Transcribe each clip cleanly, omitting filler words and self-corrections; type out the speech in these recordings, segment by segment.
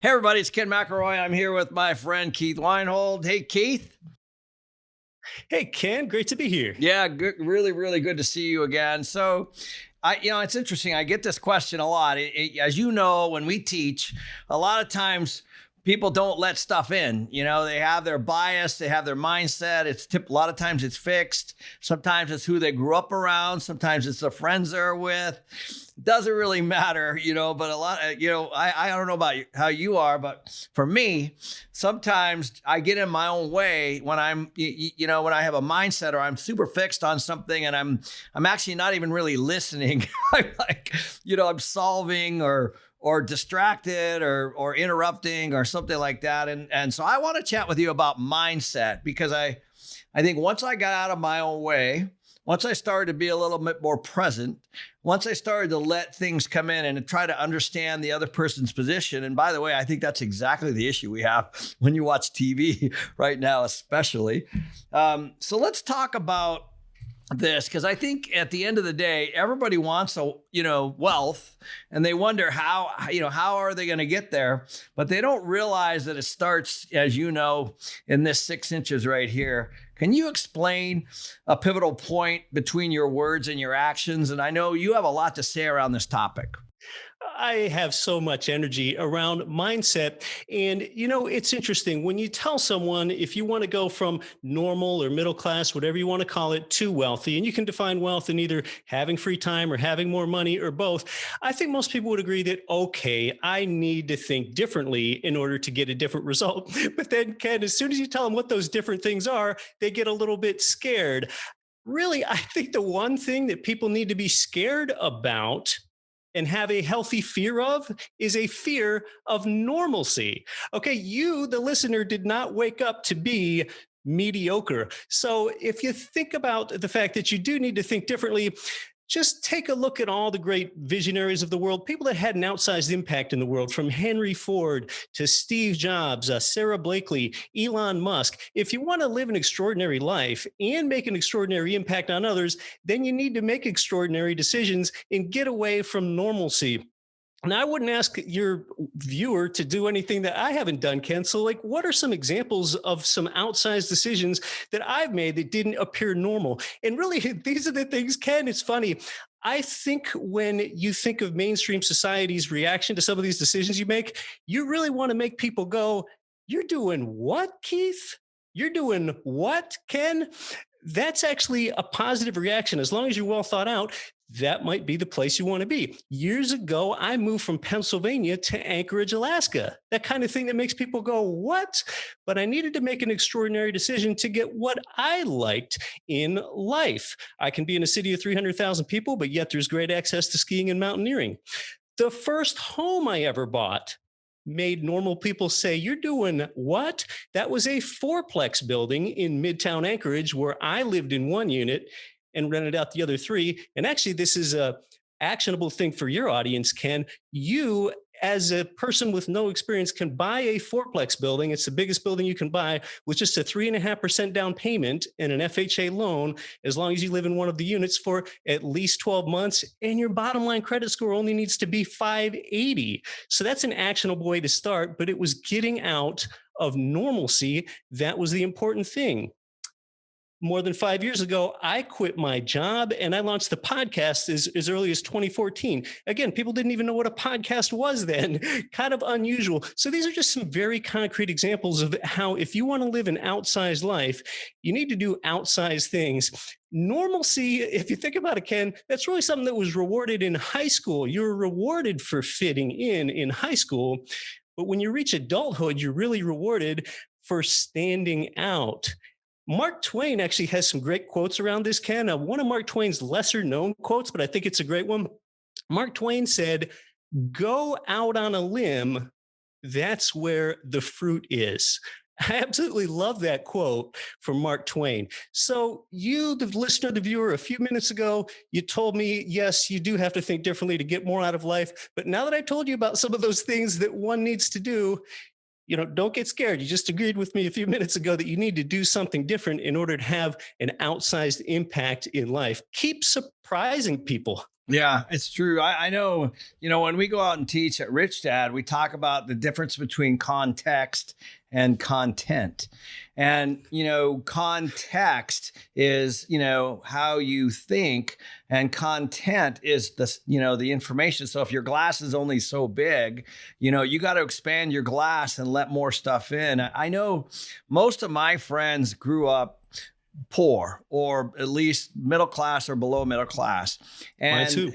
Hey everybody, it's Ken McElroy. I'm here with my friend Keith Weinhold. Hey Keith. Hey, Ken, great to be here. Yeah, good, really, really good to see you again. It's interesting. I get this question a lot. As you know, when we teach, a lot of times people don't let stuff in. They have their bias, they have their mindset. A lot of times it's fixed. Sometimes it's who they grew up around. Sometimes it's the friends they're with. Doesn't really matter, but I don't know about you, how you are, but for me, sometimes I get in my own way when when I have a mindset or I'm super fixed on something and I'm actually not even really listening. I'm I'm solving or distracted or interrupting or something like that. And so I want to chat with you about mindset because I think once I got out of my own way, once I started to be a little bit more present, once I started to let things come in and to try to understand the other person's position. And by the way, I think that's exactly the issue we have when you watch TV right now, especially. So let's talk about this because I think at the end of the day, everybody wants wealth, and they wonder how are they going to get there, but they don't realize that it starts, as you know, in this 6 inches right here. Can you explain a pivotal point between your words and your actions? And I know you have a lot to say around this topic. I have so much energy around mindset. And, it's interesting when you tell someone if you want to go from normal or middle class, whatever you want to call it, to wealthy, and you can define wealth in either having free time or having more money or both. I think most people would agree that, okay, I need to think differently in order to get a different result. But then, Ken, as soon as you tell them what those different things are, they get a little bit scared. Really, I think the one thing that people need to be scared about and have a healthy fear of is a fear of normalcy. Okay, you, the listener, did not wake up to be mediocre. So if you think about the fact that you do need to think differently, just take a look at all the great visionaries of the world, people that had an outsized impact in the world, from Henry Ford to Steve Jobs, Sarah Blakely, Elon Musk. If you want to live an extraordinary life and make an extraordinary impact on others, then you need to make extraordinary decisions and get away from normalcy. And I wouldn't ask your viewer to do anything that I haven't done, Ken. So, what are some examples of some outsized decisions that I've made that didn't appear normal? And really, these are the things, Ken. It's funny. I think when you think of mainstream society's reaction to some of these decisions you make, you really want to make people go, "You're doing what, Keith? You're doing what, Ken?" That's actually a positive reaction. As long as you're well thought out, that might be the place you want to be. Years ago, I moved from Pennsylvania to Anchorage, Alaska. That kind of thing that makes people go, what? But I needed to make an extraordinary decision to get what I liked in life. I can be in a city of 300,000 people, but yet there's great access to skiing and mountaineering. The first home I ever bought made normal people say, "You're doing what?" That was a fourplex building in Midtown Anchorage where I lived in one unit and rented out the other three. And actually, this is a actionable thing for your audience, Ken. You, as a person with no experience, can buy a fourplex building. It's the biggest building you can buy with just a 3.5% down payment and an FHA loan, as long as you live in one of the units for at least 12 months. And your bottom line credit score only needs to be 580. So that's an actionable way to start, but it was getting out of normalcy. That was the important thing. More than 5 years ago, I quit my job and I launched the podcast as early as 2014. Again, people didn't even know what a podcast was then. Kind of unusual. So these are just some very concrete examples of how, if you want to live an outsized life, you need to do outsized things. Normalcy, if you think about it, Ken, that's really something that was rewarded in high school. You're rewarded for fitting in high school. But when you reach adulthood, you're really rewarded for standing out. Mark Twain actually has some great quotes around this, Ken. One of Mark Twain's lesser known quotes, but I think it's a great one. Mark Twain said, "Go out on a limb. That's where the fruit is." I absolutely love that quote from Mark Twain. So you, the listener, the viewer, a few minutes ago, you told me, yes, you do have to think differently to get more out of life. But now that I told you about some of those things that one needs to do, don't get scared. You just agreed with me a few minutes ago that you need to do something different in order to have an outsized impact in life. Keep surprising people. Yeah, it's true. I know, when we go out and teach at Rich Dad, we talk about the difference between context and content. And, context is, how you think, and content is the information. So if your glass is only so big, you got to expand your glass and let more stuff in. I know most of my friends grew up poor, or at least middle class or below middle class, Mine and too.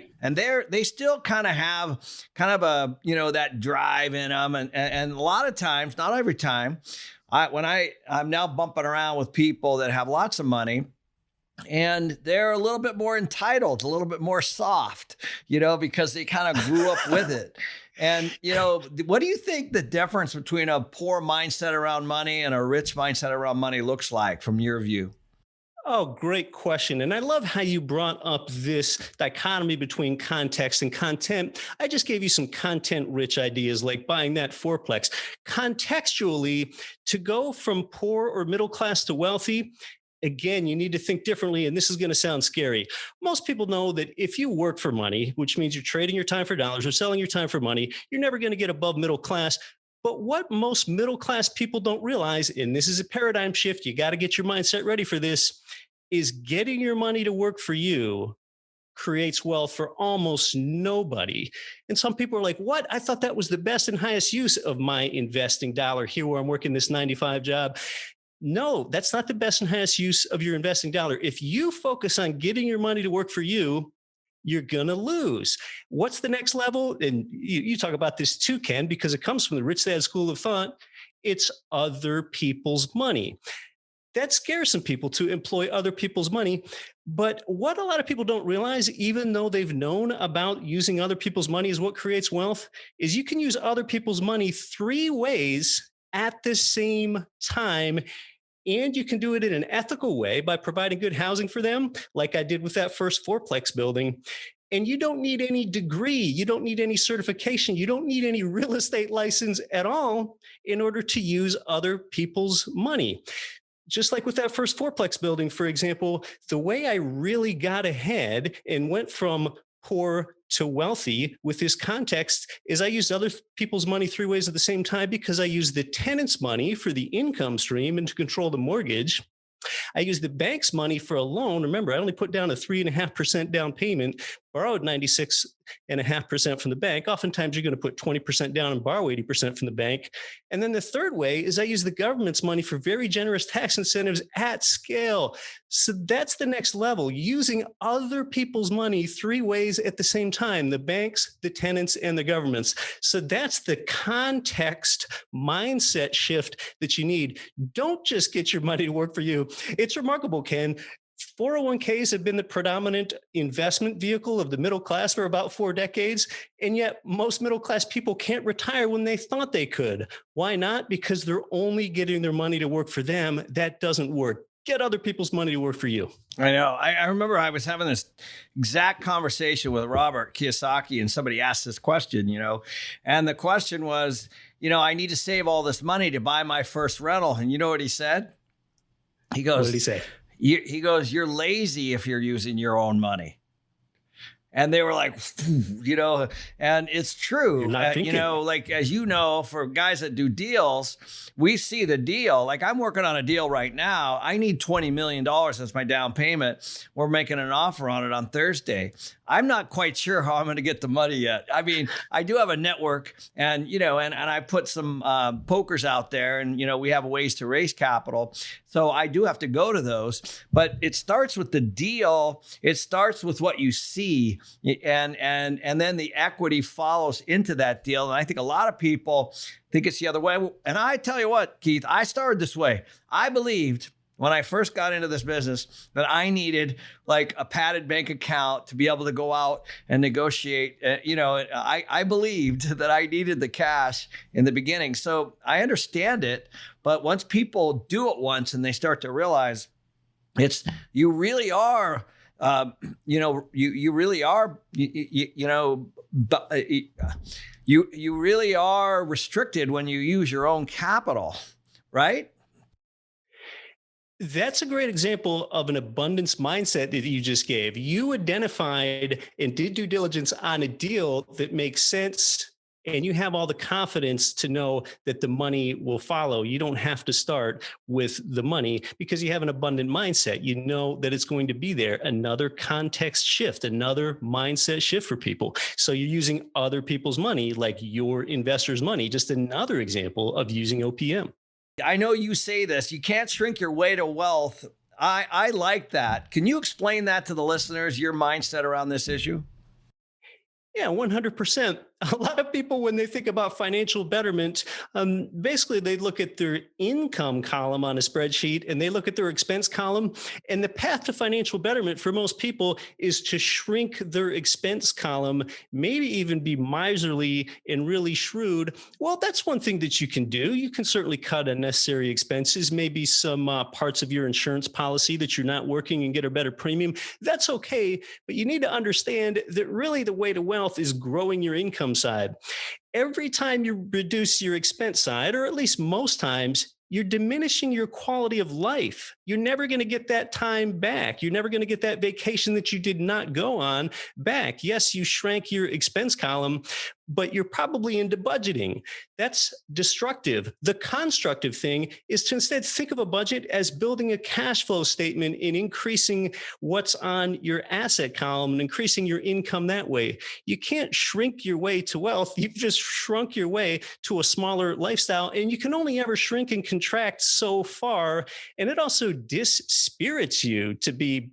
they still kind of have kind of a that drive in them, and a lot of times, not every time, I'm now bumping around with people that have lots of money, and they're a little bit more entitled, a little bit more soft, because they kind of grew up with it. And, what do you think the difference between a poor mindset around money and a rich mindset around money looks like from your view? Oh, great question. And I love how you brought up this dichotomy between context and content. I just gave you some content rich ideas like buying that fourplex. Contextually, to go from poor or middle class to wealthy, again, you need to think differently. And this is going to sound scary. Most people know that if you work for money, which means you're trading your time for dollars or selling your time for money, you're never going to get above middle class. But what most middle class people don't realize, and this is a paradigm shift, you got to get your mindset ready for this, is getting your money to work for you creates wealth for almost nobody. And some people are like, what? I thought that was the best and highest use of my investing dollar here where I'm working this 9 to 5 job. No, that's not the best and highest use of your investing dollar. If you focus on getting your money to work for you, you're going to lose. What's the next level? And you talk about this too, Ken, because it comes from the Rich Dad School of Thought. It's other people's money. That scares some people to employ other people's money. But what a lot of people don't realize, even though they've known about using other people's money is what creates wealth, is you can use other people's money 3 ways at the same time. And you can do it in an ethical way by providing good housing for them, like I did with that first fourplex building. And you don't need any degree. You don't need any certification. You don't need any real estate license at all in order to use other people's money. Just like with that first fourplex building, for example, the way I really got ahead and went from poor to wealthy with this context is I used other people's money 3 ways at the same time, because I used the tenant's money for the income stream and to control the mortgage. I used the bank's money for a loan. Remember, I only put down a 3.5% down payment, borrowed 96.5% from the bank. Oftentimes, you're going to put 20% down and borrow 80% from the bank. And then the third way is I use the government's money for very generous tax incentives at scale. So that's the next level, using other people's money 3 ways at the same time: the banks, the tenants, and the governments. So that's the context mindset shift that you need. Don't just get your money to work for you. It's remarkable, Ken. 401ks have been the predominant investment vehicle of the middle class for about 4 decades. And yet most middle class people can't retire when they thought they could. Why not? Because they're only getting their money to work for them. That doesn't work. Get other people's money to work for you. I know. I remember I was having this exact conversation with Robert Kiyosaki, and somebody asked this question, and the question was, I need to save all this money to buy my first rental. And you know what he said? He goes, What did he say? He goes, you're lazy if you're using your own money. And they were like, and it's true. You're not thinking. Like, as for guys that do deals, we see the deal. Like, I'm working on a deal right now. I need $20 million as my down payment. We're making an offer on it on Thursday. I'm not quite sure how I'm going to get the money yet. I mean, I do have a network, and I put some pokers out there, and, we have ways to raise capital. So I do have to go to those, but it starts with the deal. It starts with what you see, and then the equity follows into that deal. And I think a lot of people think it's the other way. And I tell you what, Keith, I started this way. I believed when I first got into this business that I needed like a padded bank account to be able to go out and negotiate. I believed that I needed the cash in the beginning. So I understand it. But once people do it once and they start to realize you really are, you really are, you really are restricted when you use your own capital, right? That's a great example of an abundance mindset that you just gave. You identified and did due diligence on a deal that makes sense, and you have all the confidence to know that the money will follow. You don't have to start with the money because you have an abundant mindset. You know that it's going to be there. Another context shift, another mindset shift for people. So you're using other people's money, like your investors' money, just another example of using OPM. I know you say this, you can't shrink your way to wealth. I like that. Can you explain that to the listeners, your mindset around this issue? Yeah, 100%. A lot of people, when they think about financial betterment, basically they look at their income column on a spreadsheet and they look at their expense column. And the path to financial betterment for most people is to shrink their expense column, maybe even be miserly and really shrewd. Well, that's one thing that you can do. You can certainly cut unnecessary expenses, maybe some parts of your insurance policy that you're not working and get a better premium. That's okay. But you need to understand that really the way to wealth is growing your income side. Every time you reduce your expense side, or at least most times, you're diminishing your quality of life. You're never going to get that time back. You're never going to get that vacation that you did not go on back. Yes, you shrank your expense column, but you're probably into budgeting. That's destructive. The constructive thing is to instead think of a budget as building a cash flow statement and increasing what's on your asset column and increasing your income that way. You can't shrink your way to wealth. You've just shrunk your way to a smaller lifestyle, and you can only ever shrink and contract so far. And it also dispirits you to be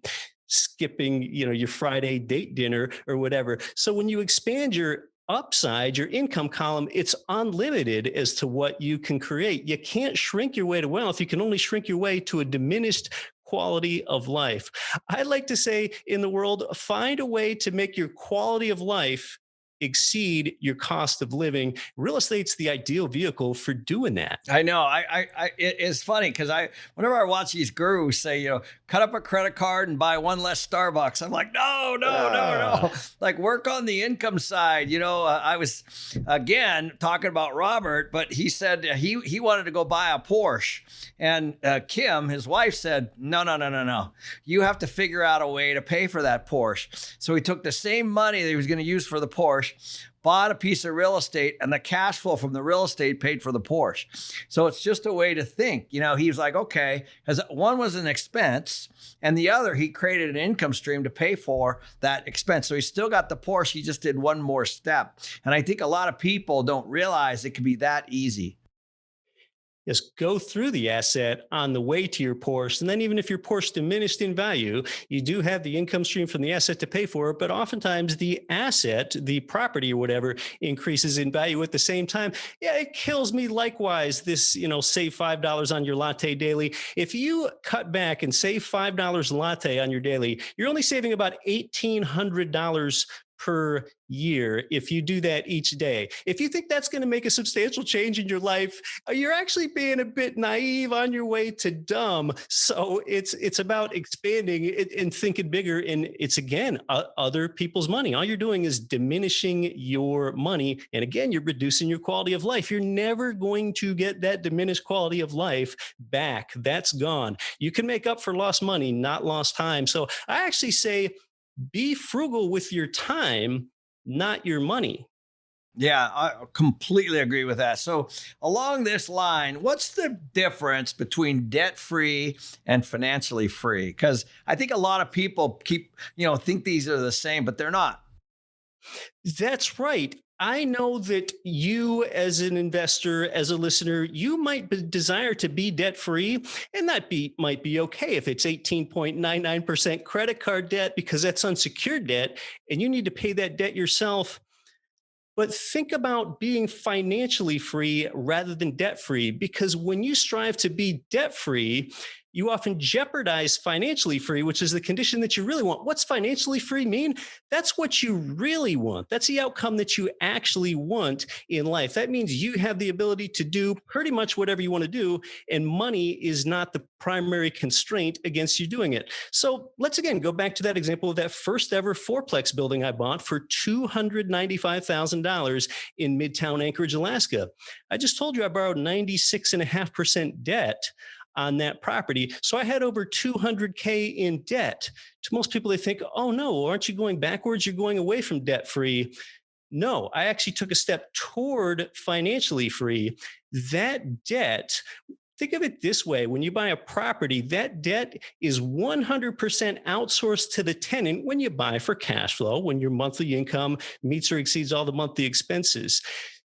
skipping, your Friday date dinner or whatever. So when you expand your upside, your income column, it's unlimited as to what you can create. You can't shrink your way to wealth. You can only shrink your way to a diminished quality of life. I like to say in the world, find a way to make your quality of life exceed your cost of living. Real estate's the ideal vehicle for doing that. I know. It's funny because whenever I watch these gurus say, cut up a credit card and buy one less Starbucks, I'm like, no, no, no, no. Like, work on the income side. I was again talking about Robert, but he said he wanted to go buy a Porsche, and Kim, his wife, said, no, no, no, no, no. You have to figure out a way to pay for that Porsche. So he took the same money that he was going to use for the Porsche, bought a piece of real estate, and the cash flow from the real estate paid for the Porsche. So it's just a way to think. He was like, okay, because one was an expense and the other, he created an income stream to pay for that expense. So he still got the Porsche. He just did one more step. And I think a lot of people don't realize it can be that easy. Just go through the asset on the way to your Porsche. And then even if your Porsche diminished in value, you do have the income stream from the asset to pay for it. But oftentimes the asset, the property or whatever, increases in value at the same time. Yeah, it kills me likewise. This, save $5 on your latte daily. If you cut back and save $5 latte on your daily, you're only saving about $1,800 per year if you do that each day. If you think that's going to make a substantial change in your life, you're actually being a bit naive on your way to dumb. So it's about expanding it and thinking bigger. And it's, again, other people's money. All you're doing is diminishing your money. And again, you're reducing your quality of life. You're never going to get that diminished quality of life back. That's gone. You can make up for lost money, not lost time. So I actually say, be frugal with your time, not your money. Yeah, I completely agree with that. So along this line, what's the difference between debt-free and financially free? Because I think a lot of people think these are the same, but they're not. That's right. I know that you, as an investor, as a listener, you might desire to be debt-free, and that might be okay if it's 18.99% credit card debt, because that's unsecured debt, and you need to pay that debt yourself. But think about being financially free rather than debt-free, because when you strive to be debt-free, you often jeopardize financially free, which is the condition that you really want. What's financially free mean? That's what you really want. That's the outcome that you actually want in life. That means you have the ability to do pretty much whatever you want to do, and money is not the primary constraint against you doing it. So let's again go back to that example of that first ever fourplex building I bought for $295,000 in Midtown Anchorage, Alaska. I just told you I borrowed 96.5% debt. on that property. So I had over 200K in debt. To most people, they think, oh no, aren't you going backwards? You're going away from debt free. No, I actually took a step toward financially free. That debt, think of it this way: when you buy a property, that debt is 100% outsourced to the tenant when you buy for cash flow, when your monthly income meets or exceeds all the monthly expenses.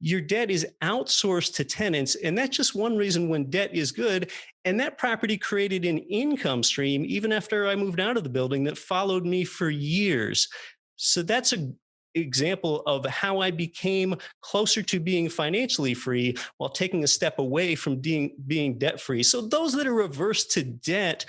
Your debt is outsourced to tenants, and that's just one reason when debt is good. And that property created an income stream even after I moved out of the building that followed me for years. So that's a example of how I became closer to being financially free while taking a step away from being debt free. So those that are averse to debt,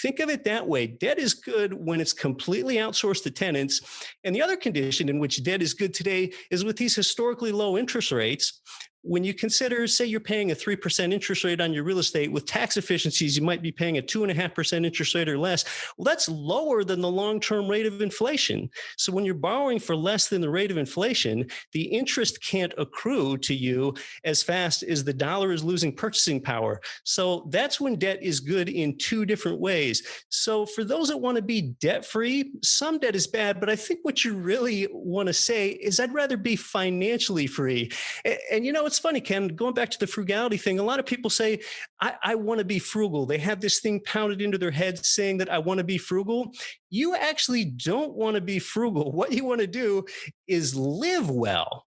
think of it that way. Debt is good when it's completely outsourced to tenants. And the other condition in which debt is good today is with these historically low interest rates. When you consider, say you're paying a 3% interest rate on your real estate, with tax efficiencies, you might be paying a 2.5% interest rate or less. Well, that's lower than the long-term rate of inflation. So when you're borrowing for less than the rate of inflation, the interest can't accrue to you as fast as the dollar is losing purchasing power. So that's when debt is good in two different ways. So for those that want to be debt-free, some debt is bad, but I think what you really want to say is I'd rather be financially free. And you know, it's funny, Ken, going back to the frugality thing, a lot of people say, I want to be frugal. They have this thing pounded into their heads saying that I want to be frugal. You actually don't want to be frugal. What you want to do is live well.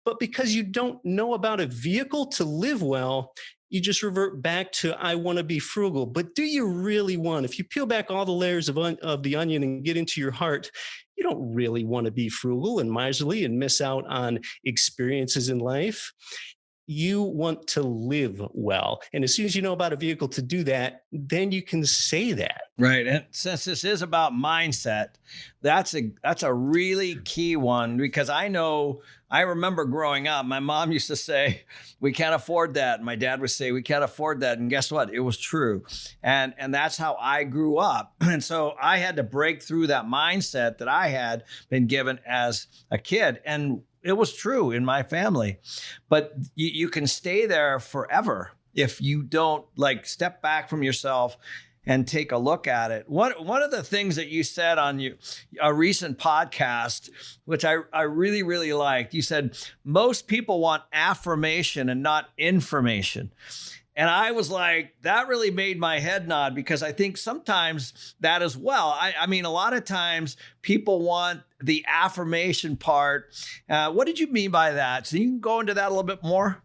But because you don't know about a vehicle to live well, you just revert back to, I want to be frugal. But do you really want? If you peel back all the layers of the onion and get into your heart, you don't really want to be frugal and miserly and miss out on experiences in life. You want to live well. And as soon as you know about a vehicle to do that, then you can say that. Right. And since this is about mindset, that's a really key one, because I remember growing up, my mom used to say, we can't afford that. And my dad would say, we can't afford that. And guess what? It was true. And that's how I grew up. And so I had to break through that mindset that I had been given as a kid. And it was true in my family, but you can stay there forever if you don't step back from yourself and take a look at it. One of the things that you said on a recent podcast, which I really, really liked, you said, most people want affirmation and not information. And I was like, that really made my head nod, because I think sometimes that as well. I mean, a lot of times people want the affirmation part. What did you mean by that? So you can go into that a little bit more.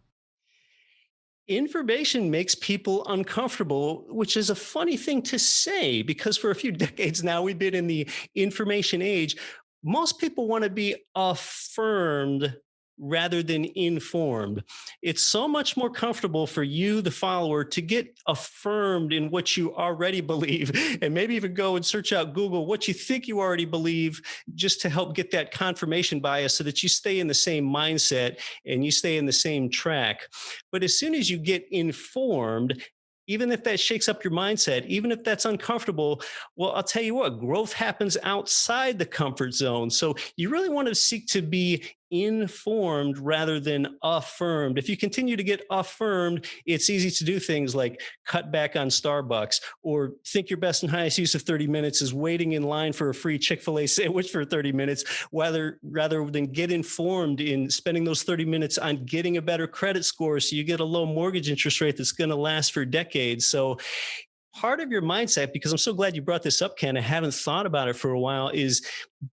Information makes people uncomfortable, which is a funny thing to say, because for a few decades now, we've been in the information age. Most people want to be affirmed rather than informed. It's so much more comfortable for you, the follower, to get affirmed in what you already believe, and maybe even go and search out Google what you think you already believe, just to help get that confirmation bias so that you stay in the same mindset and you stay in the same track. But as soon as you get informed, even if that shakes up your mindset, even if that's uncomfortable, well, I'll tell you what, growth happens outside the comfort zone. So you really want to seek to be informed rather than affirmed. If you continue to get affirmed, it's easy to do things like cut back on Starbucks, or think your best and highest use of 30 minutes is waiting in line for a free Chick-fil-A sandwich for 30 minutes, rather than get informed in spending those 30 minutes on getting a better credit score so you get a low mortgage interest rate that's going to last for decades. So part of your mindset, because I'm so glad you brought this up, Ken, I haven't thought about it for a while, is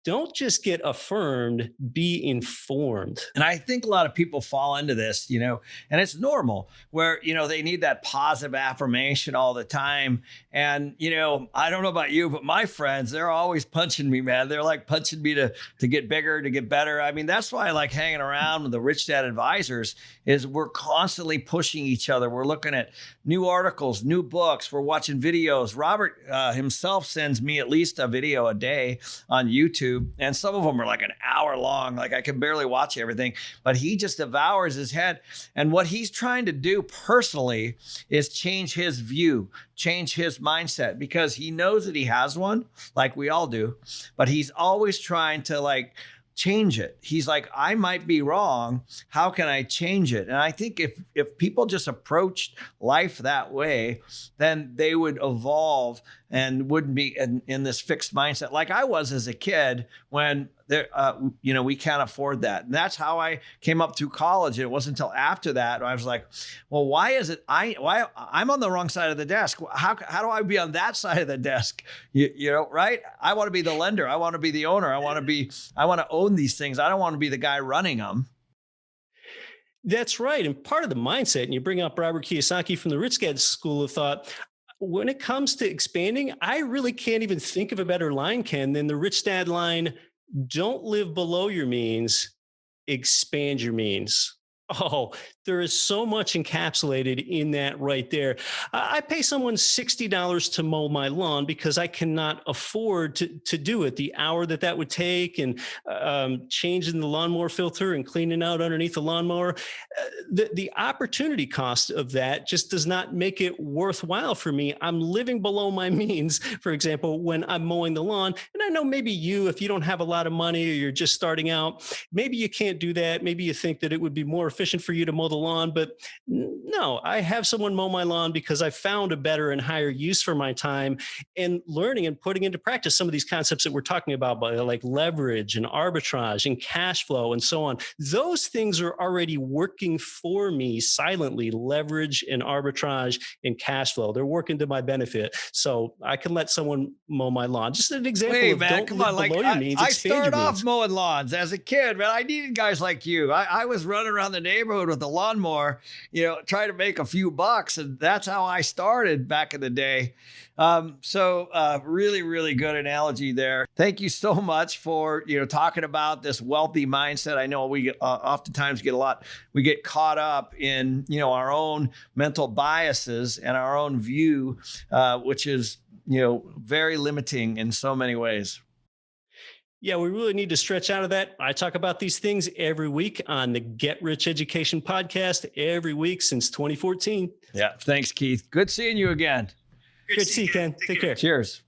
don't just get affirmed, be informed. And I think a lot of people fall into this, and it's normal, where, they need that positive affirmation all the time. And, I don't know about you, but my friends, they're always punching me, man. They're like punching me to get bigger, to get better. I mean, that's why I like hanging around with the Rich Dad Advisors, is we're constantly pushing each other. We're looking at new articles, new books. We're watching videos. Robert himself sends me at least a video a day on YouTube. And some of them are like an hour long. Like I can barely watch everything, but he just devours his head. And what he's trying to do personally is change his view, change his mindset, because he knows that he has one, like we all do, but he's always trying to change it. He's like, I might be wrong. How can I change it? And I think if people just approached life that way, then they would evolve and wouldn't be in this fixed mindset like I was as a kid when there, we can't afford that. And that's how I came up through college. And it wasn't until after that I was like, well, why is it why I'm on the wrong side of the desk? How do I be on that side of the desk? Right? I want to be the lender. I want to be the owner. I want to own these things. I don't want to be the guy running them. That's right. And part of the mindset, and you bring up Robert Kiyosaki from the Rich Dad School of Thought, when it comes to expanding, I really can't even think of a better line, Ken, than the Rich Dad line: don't live below your means, expand your means. Oh, there is so much encapsulated in that right there. I pay someone $60 to mow my lawn because I cannot afford to do it. The hour that would take, and changing the lawnmower filter and cleaning out underneath the lawnmower, the opportunity cost of that just does not make it worthwhile for me. I'm living below my means, for example, when I'm mowing the lawn. And I know maybe if you don't have a lot of money or you're just starting out, maybe you can't do that. Maybe you think that it would be more efficient for you to mow the lawn, but no, I have someone mow my lawn because I found a better and higher use for my time, and learning and putting into practice some of these concepts that we're talking about, like leverage and arbitrage and cash flow and so on. Those things are already working for me silently. Leverage and arbitrage and cash flow, they're working to my benefit. So I can let someone mow my lawn. Just an example don't live below your means, I expand your started off means. mowing lawns as a kid, man. I needed guys like you. I was running around the neighborhood with a lawnmower, trying to make a few bucks. And that's how I started back in the day. Really, really good analogy there. Thank you so much for, talking about this wealthy mindset. I know we oftentimes we get caught up in, our own mental biases and our own view, which is, very limiting in so many ways. Yeah, we really need to stretch out of that. I talk about these things every week on the Get Rich Education podcast, every week since 2014. Yeah. Thanks, Keith. Good seeing you again. Good to see you, Ken. Take care. Cheers.